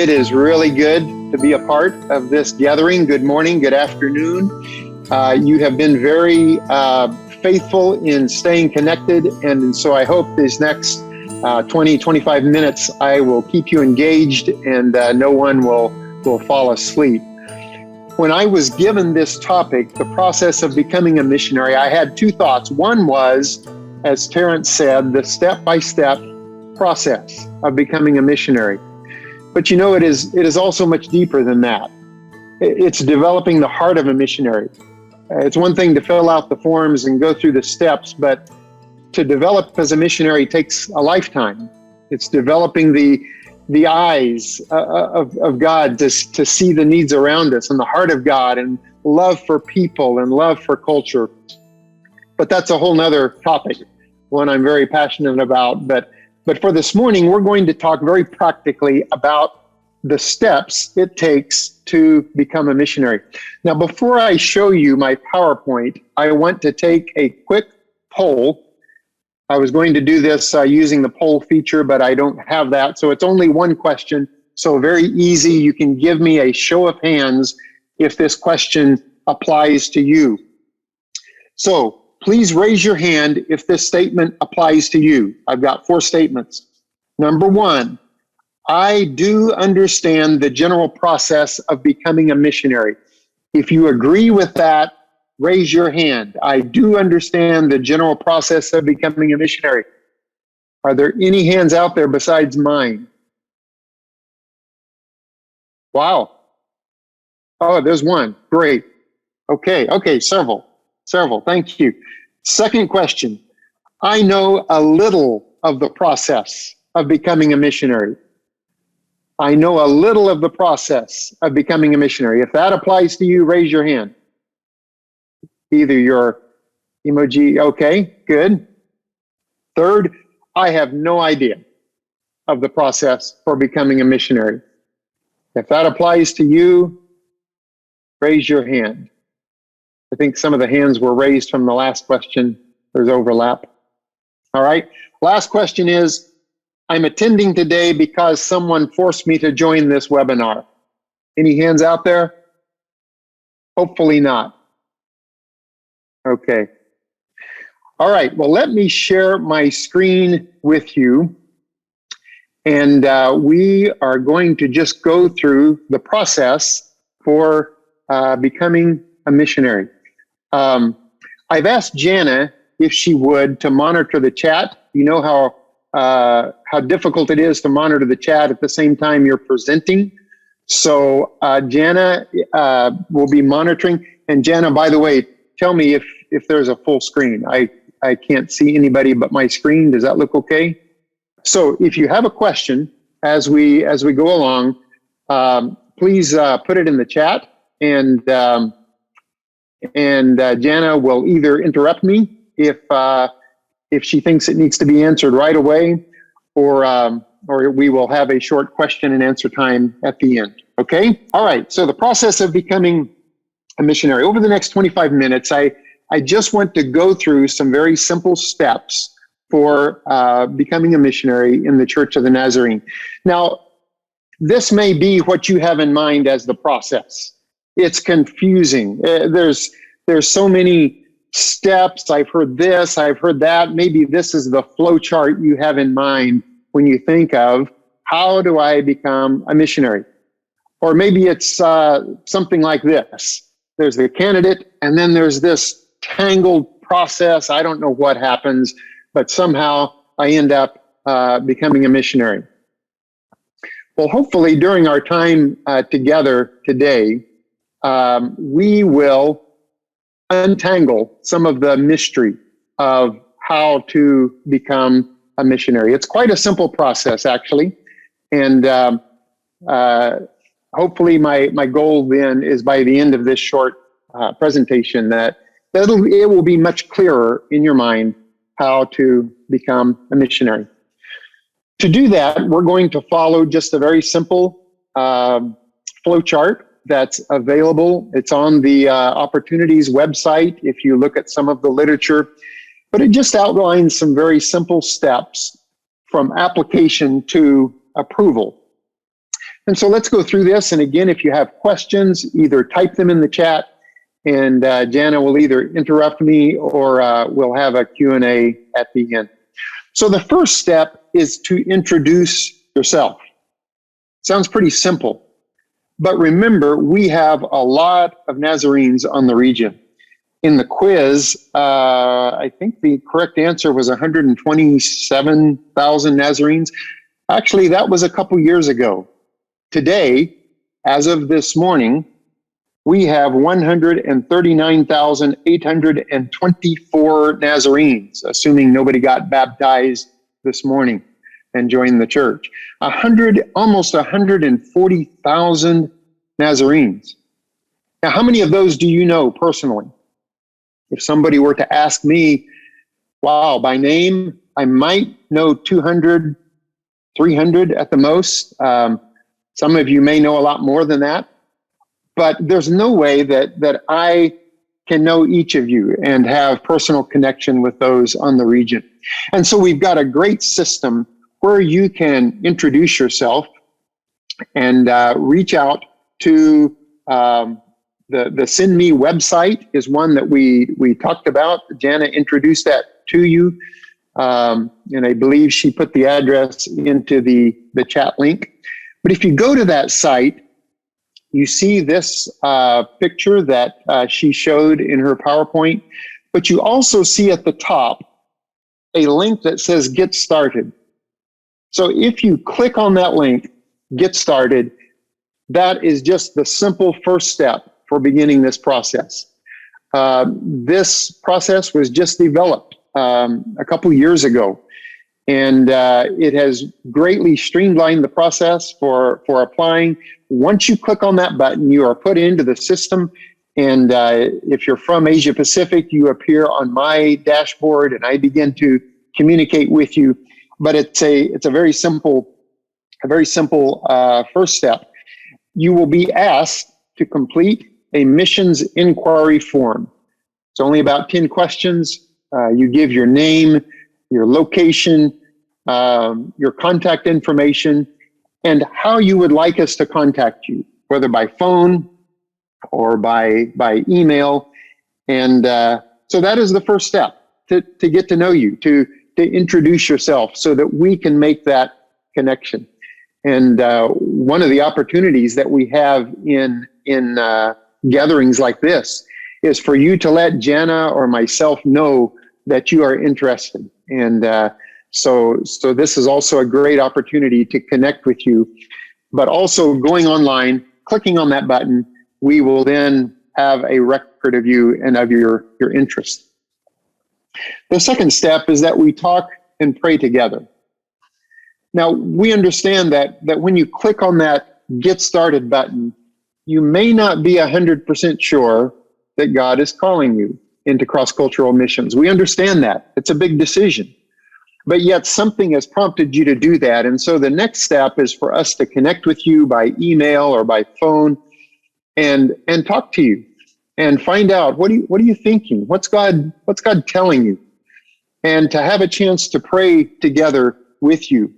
It is really good to be a part of this gathering. Good morning, good afternoon. You have been very faithful in staying connected, and so I hope these next 20, 25 minutes I will keep you engaged and no one will fall asleep. When I was given this topic, the process of becoming a missionary, I had two thoughts. One was, as Terrence said, the step-by-step process of becoming a missionary. But you know, it is also much deeper than that. It's developing the heart of a missionary. It's one thing to fill out the forms and go through the steps, but to develop as a missionary takes a lifetime. It's developing the eyes of God to see the needs around us and the heart of God and love for people and love for culture. But that's a whole nother topic, one I'm very passionate about. But for this morning, we're going to talk very practically about the steps it takes to become a missionary. Now, before I show you my PowerPoint, I want to take a quick poll. I was going to do this using the poll feature, but I don't have that. So it's only one question. So very easy. You can give me a show of hands if this question applies to you. So please raise your hand if this statement applies to you. I've got 4 statements. Number 1, I do understand the general process of becoming a missionary. If you agree with that, raise your hand. I do understand the general process of becoming a missionary. Are there any hands out there besides mine? Wow. Oh, there's one. Great. Okay, several. Thank you. Second question. I know a little of the process of becoming a missionary. I know a little of the process of becoming a missionary. If that applies to you, raise your hand. Either your emoji, okay, good. Third, I have no idea of the process for becoming a missionary. If that applies to you, raise your hand. I think some of the hands were raised from the last question. There's overlap. All right. Last question is, I'm attending today because someone forced me to join this webinar. Any hands out there? Hopefully not. Okay. All right. Well, let me share my screen with you. And we are going to just go through the process for becoming a missionary. I've asked Jana if she would to monitor the chat. You know how difficult it is to monitor the chat at the same time you're presenting. So Jana will be monitoring. And Jana, by the way, tell me if there's a full screen. I can't see anybody but my screen. Does that look okay? So if you have a question as we go along, please put it in the chat, and Jana will either interrupt me if she thinks it needs to be answered right away, or we will have a short question and answer time at the end. Okay? All right. So the process of becoming a missionary. Over the next 25 minutes, I just want to go through some very simple steps for becoming a missionary in the Church of the Nazarene. Now, this may be what you have in mind as the process. It's confusing. There's so many steps. I've heard this, I've heard that. Maybe this is the flow chart you have in mind when you think of, how do I become a missionary? Or maybe it's something like this. There's the candidate, and then there's this tangled process. I don't know what happens, but somehow I end up becoming a missionary. Well, hopefully during our time together today, we will untangle some of the mystery of how to become a missionary. It's quite a simple process, actually. And hopefully my goal then is by the end of this short presentation that it will be much clearer in your mind how to become a missionary. To do that, we're going to follow just a very simple flow chart that's available. It's on the Opportunities website if you look at some of the literature, but it just outlines some very simple steps from application to approval. And so let's go through this. And again, if you have questions, either type them in the chat, and Jana will either interrupt me or we'll have a Q&A at the end. So the first step is to introduce yourself. Sounds pretty simple. But remember, we have a lot of Nazarenes on the region. In the quiz, I think the correct answer was 127,000 Nazarenes. Actually, that was a couple years ago. Today, as of this morning, we have 139,824 Nazarenes, assuming nobody got baptized this morning and joined the church. Almost 140,000 Nazarenes. Now, how many of those do you know personally? If somebody were to ask me, wow, by name, I might know 200, 300 at the most. Some of you may know a lot more than that, but there's no way that I can know each of you and have personal connection with those on the region. And so we've got a great system where you can introduce yourself and reach out to the Send Me website is one that we talked about. Jana introduced that to you. And I believe she put the address into the chat link. But if you go to that site, you see this picture that she showed in her PowerPoint, but you also see at the top a link that says Get Started. So if you click on that link, Get Started, that is just the simple first step for beginning this process. This process was just developed a couple years ago, and it has greatly streamlined the process for applying. Once you click on that button, you are put into the system, and if you're from Asia Pacific, you appear on my dashboard, and I begin to communicate with you. But it's a very simple first step. You will be asked to complete a missions inquiry form. It's only about 10 questions. You give your name, your location, your contact information, and how you would like us to contact you, whether by phone or by email. And so that is the first step, to get to know you, to introduce yourself so that we can make that connection. And one of the opportunities that we have in gatherings like this is for you to let Jana or myself know that you are interested. And so this is also a great opportunity to connect with you. But also going online, clicking on that button, we will then have a record of you and of your interest. The second step is that we talk and pray together. Now, we understand that when you click on that Get Started button, you may not be 100% sure that God is calling you into cross-cultural missions. We understand that. It's a big decision. But yet something has prompted you to do that. And so the next step is for us to connect with you by email or by phone and talk to you and find out, what are you thinking? What's God telling you? And to have a chance to pray together with you,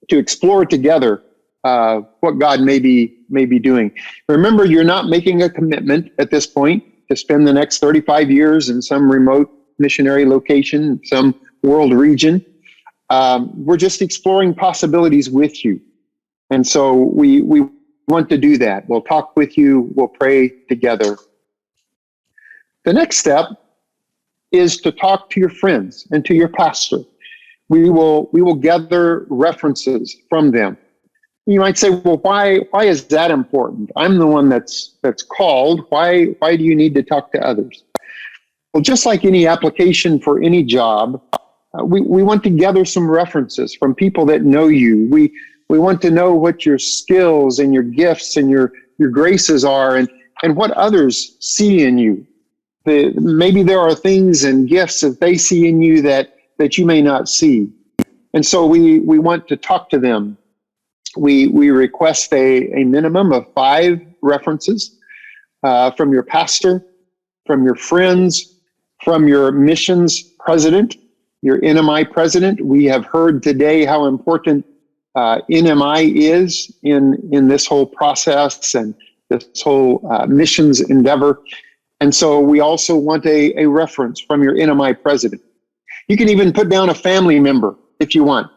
to explore together what God may be doing. Remember, you're not making a commitment at this point to spend the next 35 years in some remote missionary location, some world region. We're just exploring possibilities with you. And so we want to do that. We'll talk with you. We'll pray together. The next step is to talk to your friends and to your pastor. We will gather references from them. You might say, well, why is that important? I'm the one that's called. Why do you need to talk to others? Well, just like any application for any job, we want to gather some references from people that know you. We want to know what your skills and your gifts and your graces are, and what others see in you. Maybe there are things and gifts that they see in you that you may not see. And so we want to talk to them. We request a minimum of 5 references from your pastor, from your friends, from your missions president, your NMI president. We have heard today how important NMI is in this whole process and this whole missions endeavor. And so we also want a reference from your NMI president. You can even put down a family member if you want.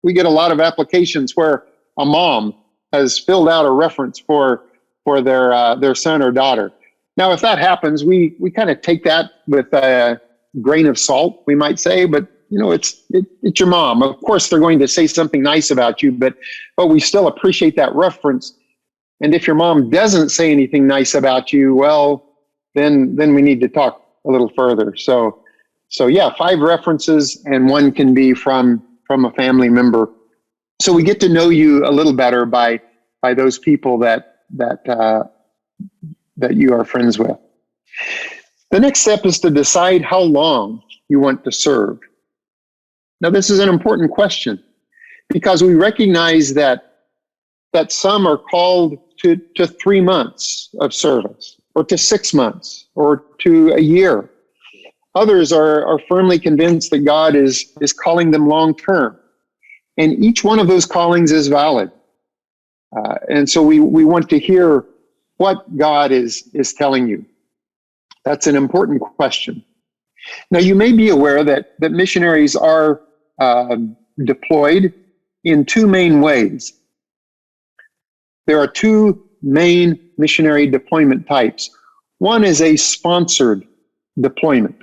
We get a lot of applications where a mom has filled out a reference for their son or daughter. Now, if that happens, we kind of take that with a grain of salt, we might say, but it's your mom. Of course, they're going to say something nice about you, but we still appreciate that reference. And if your mom doesn't say anything nice about you, well, then we need to talk a little further. So yeah, 5 references, and 1 can be from a family member. So we get to know you a little better by those people that you are friends with. The next step is to decide how long you want to serve. Now, this is an important question because we recognize that some are called to 3 months of service, or to 6 months, or to a year. Others are firmly convinced that God is calling them long term. And each one of those callings is valid. And so we want to hear what God is telling you. That's an important question. Now, you may be aware that missionaries are deployed in 2 main ways. There are 2 main missionary deployment types. One is a sponsored deployment,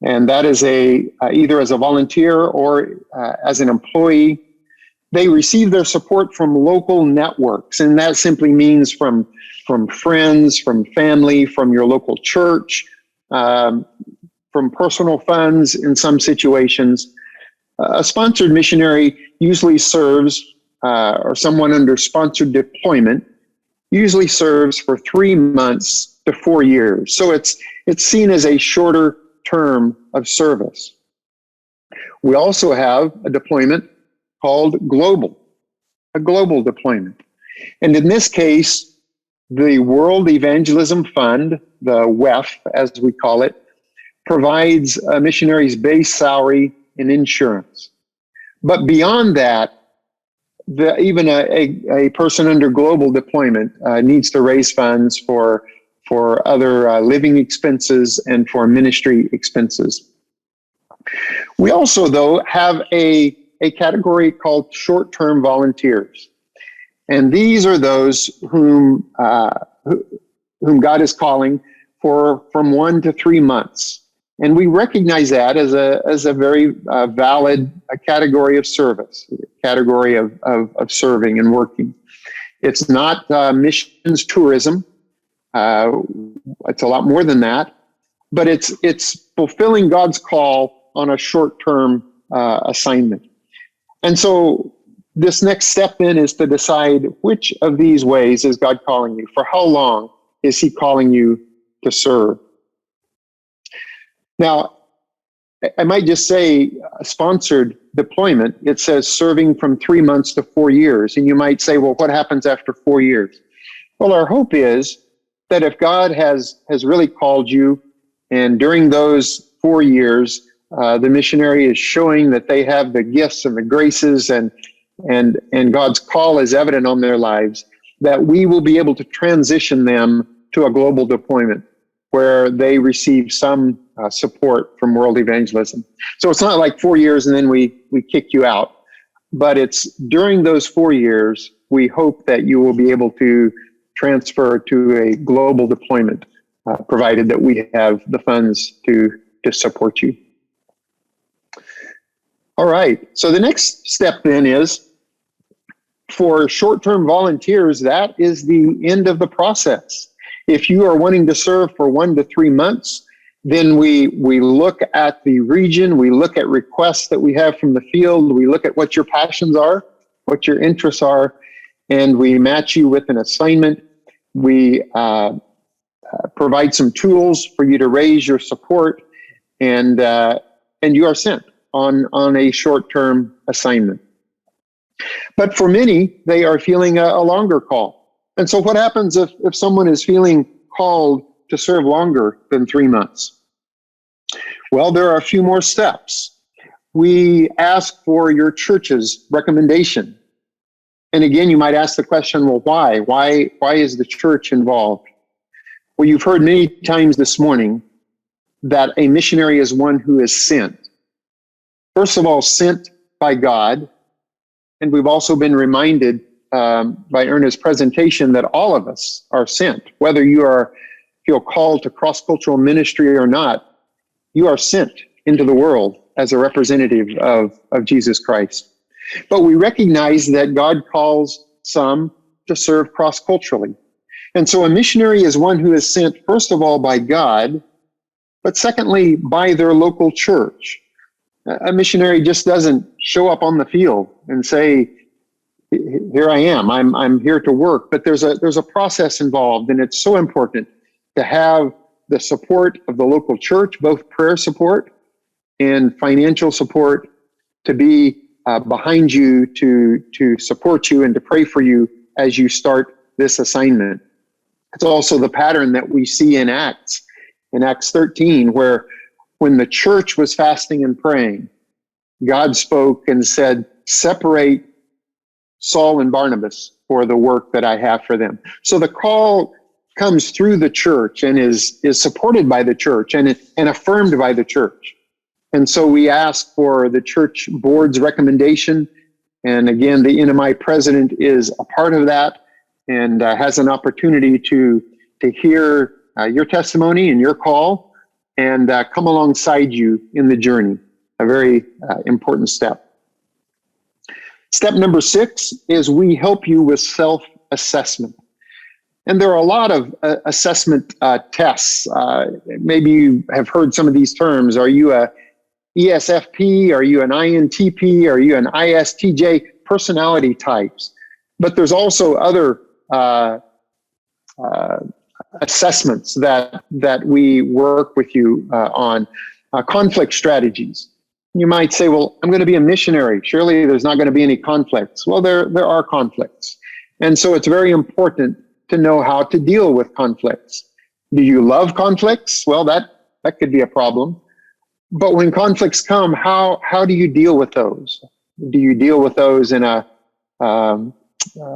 and that is either as a volunteer or as an employee. They receive their support from local networks, and that simply means from friends, from family, from your local church, from personal funds in some situations. A sponsored missionary usually serves, or someone under sponsored deployment usually serves for 3 months to 4 years. So it's seen as a shorter term of service. We also have a deployment called a global deployment. And in this case, the World Evangelism Fund, the WEF as we call it, provides a missionary's base salary and insurance. But beyond that, even a person under global deployment needs to raise funds for other living expenses and for ministry expenses. We also, though, have a category called short-term volunteers. And these are those whom God is calling from 1 to 3 months. And we recognize that as a very valid category of service, a category of serving and working. It's not missions tourism. It's a lot more than that, but it's fulfilling God's call on a short-term assignment. And so this next step then is to decide which of these ways is God calling you. For how long is He calling you to serve? Now, I might just say a sponsored deployment. It says serving from 3 months to 4 years. And you might say, well, what happens after 4 years? Well, our hope is that if God has really called you, and during those 4 years, the missionary is showing that they have the gifts and the graces and God's call is evident on their lives, that we will be able to transition them to a global deployment where they receive some support from World Evangelism. So it's not like 4 years and then we kick you out, but it's during those 4 years, we hope that you will be able to transfer to a global deployment, provided that we have the funds to support you. All right, so the next step then is for short-term volunteers, that is the end of the process. If you are wanting to serve for 1 to 3 months, then we look at the region, we look at requests that we have from the field, we look at what your passions are, what your interests are, and we match you with an assignment. We provide some tools for you to raise your support, and you are sent on a short-term assignment. But for many, they are feeling a longer call. And so what happens if someone is feeling called to serve longer than 3 months? Well, there are a few more steps. We ask for your church's recommendation And again, you might ask the question, well, why? Why is the church involved? Well, you've heard many times this morning that a missionary is one who is sent. First of all, sent by God. And we've also been reminded by Erna's presentation that all of us are sent. Whether you feel called to cross-cultural ministry or not, you are sent into the world as a representative of Jesus Christ. But we recognize that God calls some to serve cross-culturally. And so a missionary is one who is sent, first of all, by God, but secondly, by their local church. A missionary just doesn't show up on the field and say, here I am, I'm here to work. But there's a process involved, and it's so important to have the support of the local church, both prayer support and financial support, to be behind you, to support you and to pray for you as you start this assignment. It's also the pattern that we see in Acts 13, where when the church was fasting and praying, God spoke and said, separate Saul and Barnabas for the work that I have for them. So the call comes through the church and is supported by the church and affirmed by the church. And so we ask for the church board's recommendation. And again, the NMI president is a part of that and has an opportunity to hear your testimony and your call and come alongside you in the journey. A very important step. Step number 6 is we help you with self-assessment. And there are a lot of assessment tests. Maybe you have heard some of these terms. Are you a ESFP? Are you an INTP? Are you an ISTJ? Personality types. But there's also other assessments that we work with you on. Conflict strategies. You might say, well, I'm going to be a missionary. Surely there's not going to be any conflicts. Well, there are conflicts. And so it's very important to know how to deal with conflicts. Do you love conflicts? Well, that could be a problem. But when conflicts come, how do you deal with those? Do you deal with those in an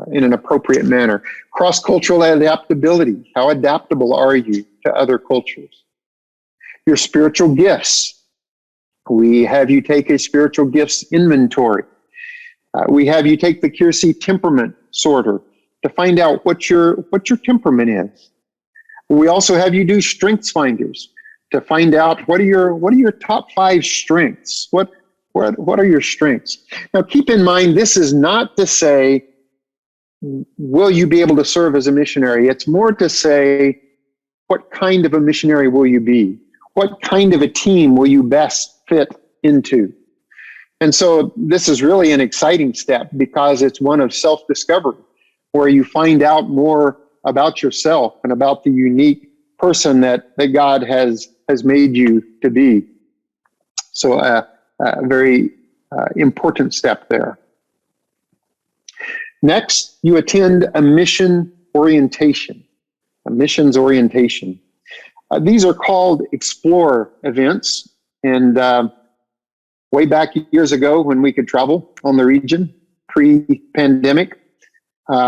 appropriate manner? Cross-cultural adaptability. How adaptable are you to other cultures? Your spiritual gifts. We have you take a spiritual gifts inventory. We have you take the Keirsey temperament sorter to find out what your temperament is. We also have you do strengths finders to find out what are your top 5 strengths. What are your strengths? Now, keep in mind, this is not to say, will you be able to serve as a missionary? It's more to say, what kind of a missionary will you be? What kind of a team will you best fit into? And so this is really an exciting step because it's one of self-discovery, where you find out more about yourself and about the unique person that God has made you to be. So a very important step there. Next, you attend a mission orientation, a missions orientation. These are called Explore events. And way back years ago when we could travel on the region, pre-pandemic,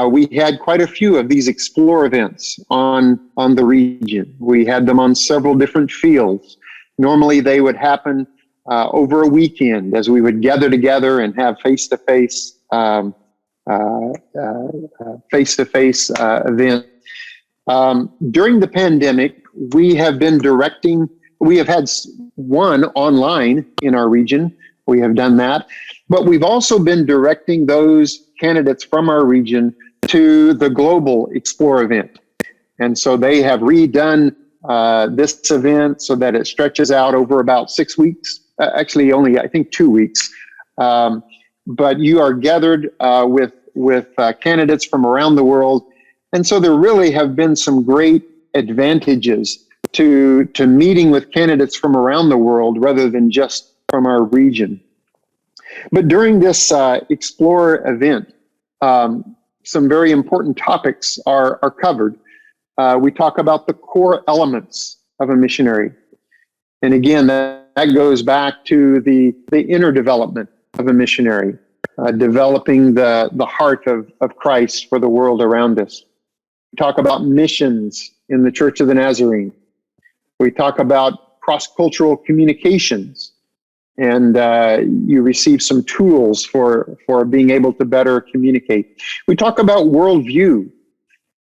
we had quite a few of these Explore events on the region. We had them on several different fields. Normally they would happen over a weekend as we would gather together and have face-to-face event. During the pandemic, we have had one online in our region. We have done that, but we've also been directing those candidates from our region to the global Explore event. And so they have redone this event so that it stretches out over about 6 weeks, actually only, I think, 2 weeks. But you are gathered with candidates from around the world. And so there really have been some great advantages to meeting with candidates from around the world rather than just from our region. But during this Explore event, some very important topics are covered. We talk about the core elements of a missionary. And again, that goes back to the inner development of a missionary. developing the heart of Christ for the world around us. We talk about missions in the Church of the Nazarene. We talk about cross-cultural communications, and you receive some tools for being able to better communicate. We talk about worldview.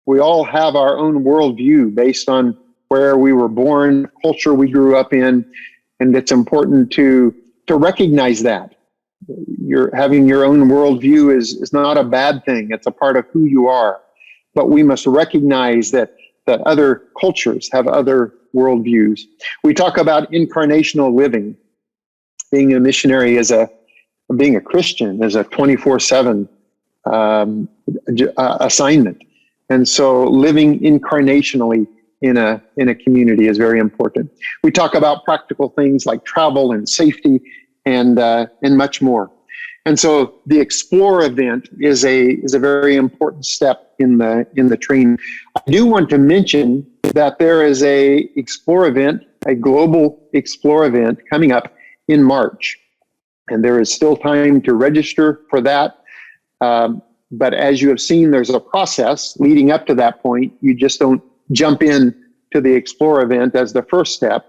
We all have our own worldview based on where we were born, culture we grew up in, and it's important to recognize that. Having your own worldview is not a bad thing. It's a part of who you are. But we must recognize that other cultures have other worldviews. We talk about incarnational living. Being a missionary being a Christian is a 24/7 assignment. And so living incarnationally in a community is very important. We talk about practical things like travel and safety and much more. And so the Explore event is a very important step in the training. I do want to mention that there is a Explore event, a global Explore event coming up in March. And there is still time to register for that. But as you have seen, there's a process leading up to that point. You just don't jump in to the Explore event as the first step.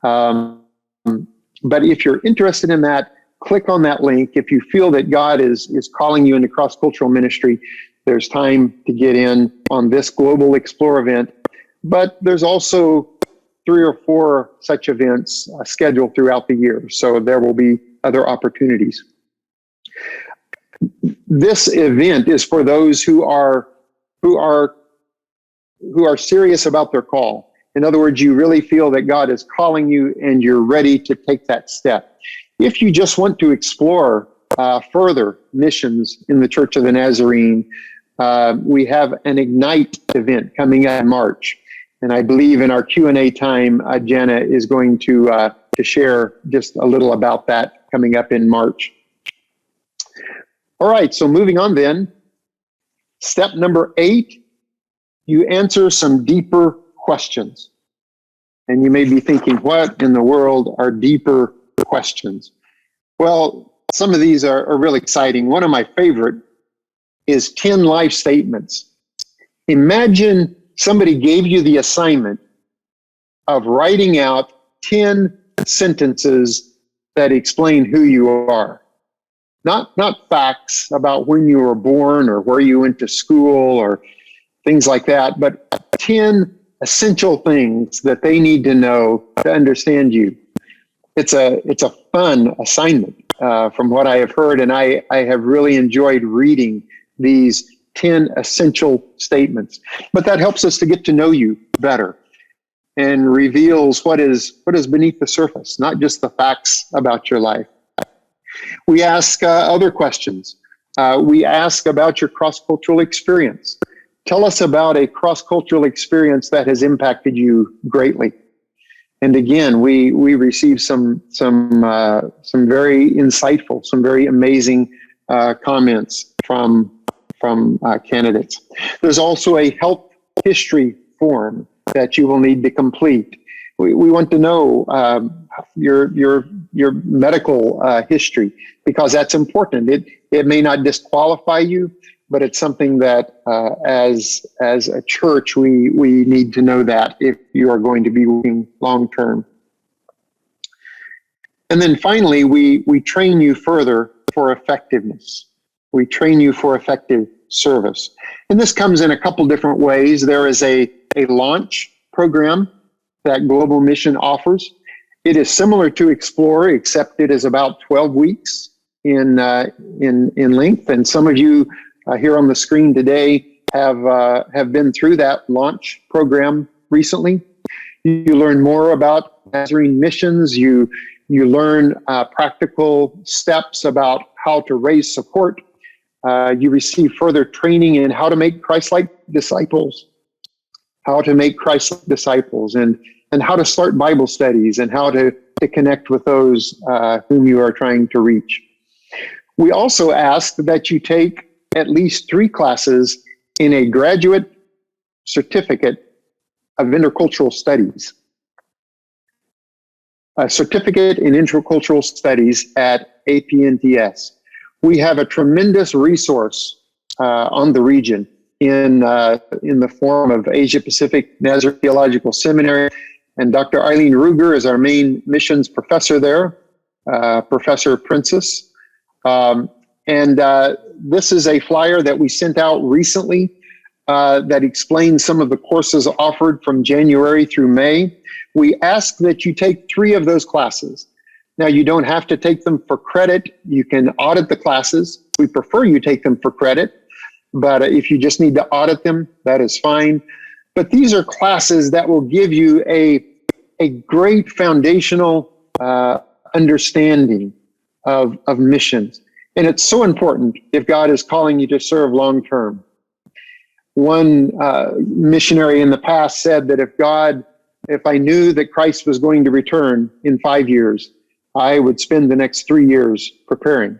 But if you're interested in that, click on that link. If you feel that God is calling you into cross-cultural ministry, there's time to get in on this global Explore event. But there's also 3 or 4 such events scheduled throughout the year. So there will be other opportunities. This event is for those who are serious about their call. In other words, you really feel that God is calling you and you're ready to take that step. If you just want to explore further missions in the Church of the Nazarene, we have an Ignite event coming up in March. And I believe in our Q&A time, Jenna is going to share just a little about that coming up in March. All right, so moving on then. Step number 8, you answer some deeper questions. And you may be thinking, what in the world are deeper questions? Well, some of these are really exciting. One of my favorite is 10 life statements. Imagine somebody gave you the assignment of writing out 10 sentences that explain who you are. Not facts about when you were born or where you went to school or things like that, but 10 essential things that they need to know to understand you. It's a fun assignment from what I have heard, and I have really enjoyed reading these 10 essential statements. But that helps us to get to know you better and reveals what is beneath the surface, not just the facts about your life. We ask other questions. We ask about your cross-cultural experience. Tell us about a cross-cultural experience that has impacted you greatly. And again, we receive some very insightful, some very amazing comments from candidates. There's also a health history form that you will need to complete. We want to know your medical history, because that's important. It may not disqualify you, but it's something that as a church we need to know that if you are going to be working long term. And then finally, we train you further for effectiveness. We train you for effective service. And this comes in a couple different ways. There is a launch program that Global Mission offers. It is similar to Explore, except it is about 12 weeks in length. And some of you here on the screen today have been through that launch program recently. You learn more about Nazarene missions. You learn practical steps about how to raise support. You receive further training in how to make Christ-like disciples, and how to start Bible studies and how to connect with those whom you are trying to reach. We also ask that you take at least 3 classes in a graduate certificate of intercultural studies. A certificate in intercultural studies at APNTS. we have a tremendous resource on the region in the form of Asia Pacific Nazareth Theological Seminary. And Dr. Eileen Ruger is our main missions professor there, Professor Princess. This is a flyer that we sent out recently that explains some of the courses offered from January through May. We ask that you take 3 of those classes. Now, you don't have to take them for credit. You can audit the classes. We prefer you take them for credit, but if you just need to audit them, that is fine. But these are classes that will give you a great foundational understanding of missions. And it's so important if God is calling you to serve long term. One missionary in the past said that if I knew that Christ was going to return in 5 years, I would spend the next 3 years preparing.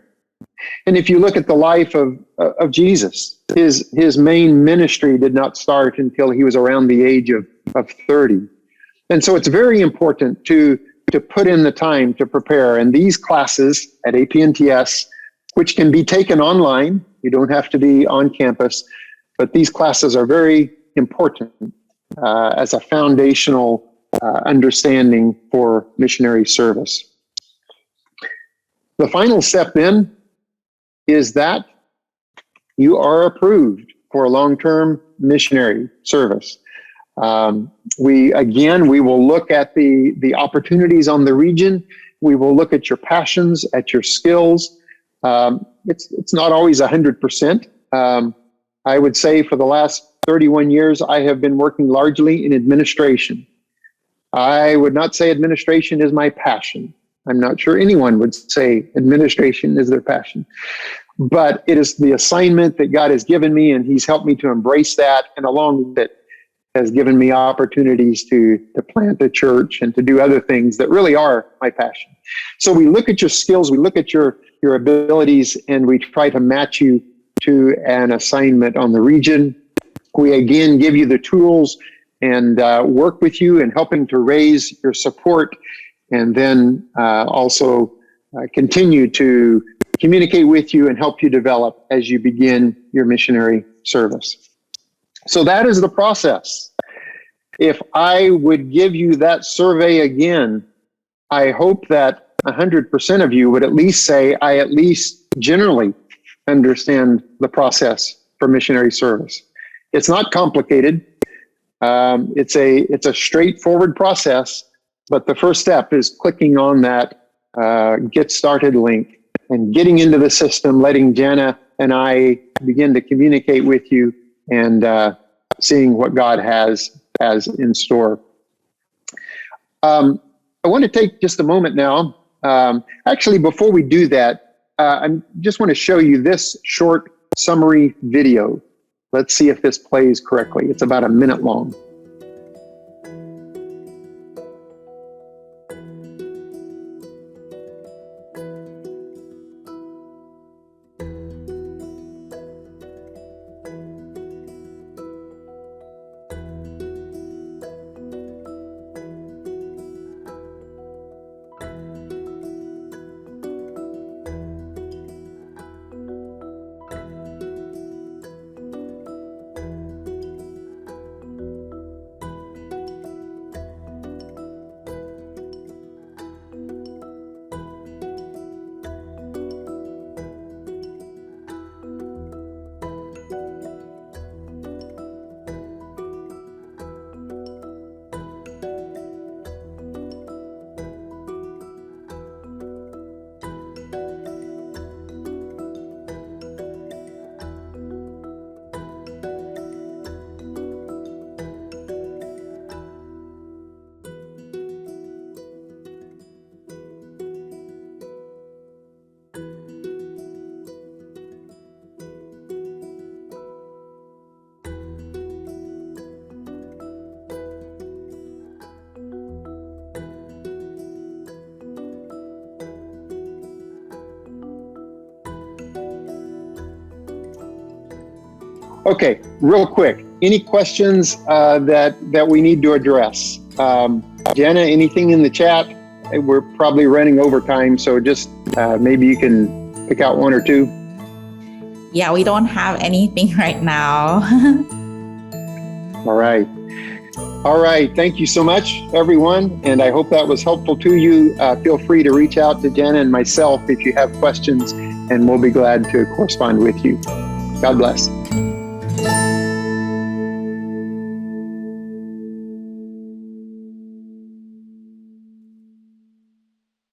And if you look at the life of Jesus, his main ministry did not start until he was around the age of 30. And so it's very important to put in the time to prepare. And these classes at APNTS, which can be taken online, you don't have to be on campus, but these classes are very important as a foundational understanding for missionary service. The final step then is that you are approved for long-term missionary service. We will look at the opportunities on the region. We will look at your passions, at your skills. It's not always 100%. I would say for the last 31 years, I have been working largely in administration. I would not say administration is my passion. I'm not sure anyone would say administration is their passion, but it is the assignment that God has given me, and he's helped me to embrace that, and along with it has given me opportunities to plant a church and to do other things that really are my passion. So we look at your skills, we look at your abilities, and we try to match you to an assignment on the region. We again give you the tools and work with you in helping to raise your support, and then also continue to communicate with you and help you develop as you begin your missionary service. So that is the process. If I would give you that survey again, I hope that 100% of you would at least say, I at least generally understand the process for missionary service. It's not complicated. It's a straightforward process, but the first step is clicking on that Get Started link and getting into the system, letting Jana and I begin to communicate with you and seeing what God has in store. I want to take just a moment now. Actually, before we do that, I just want to show you this short summary video. Let's see if this plays correctly. It's about a minute long. Okay, real quick, any questions that we need to address? Jana, anything in the chat? We're probably running over time, so just maybe you can pick out one or two? Yeah, we don't have anything right now. All right. All right. Thank you so much, everyone. And I hope that was helpful to you. Feel free to reach out to Jenna and myself if you have questions, and we'll be glad to correspond with you. God bless.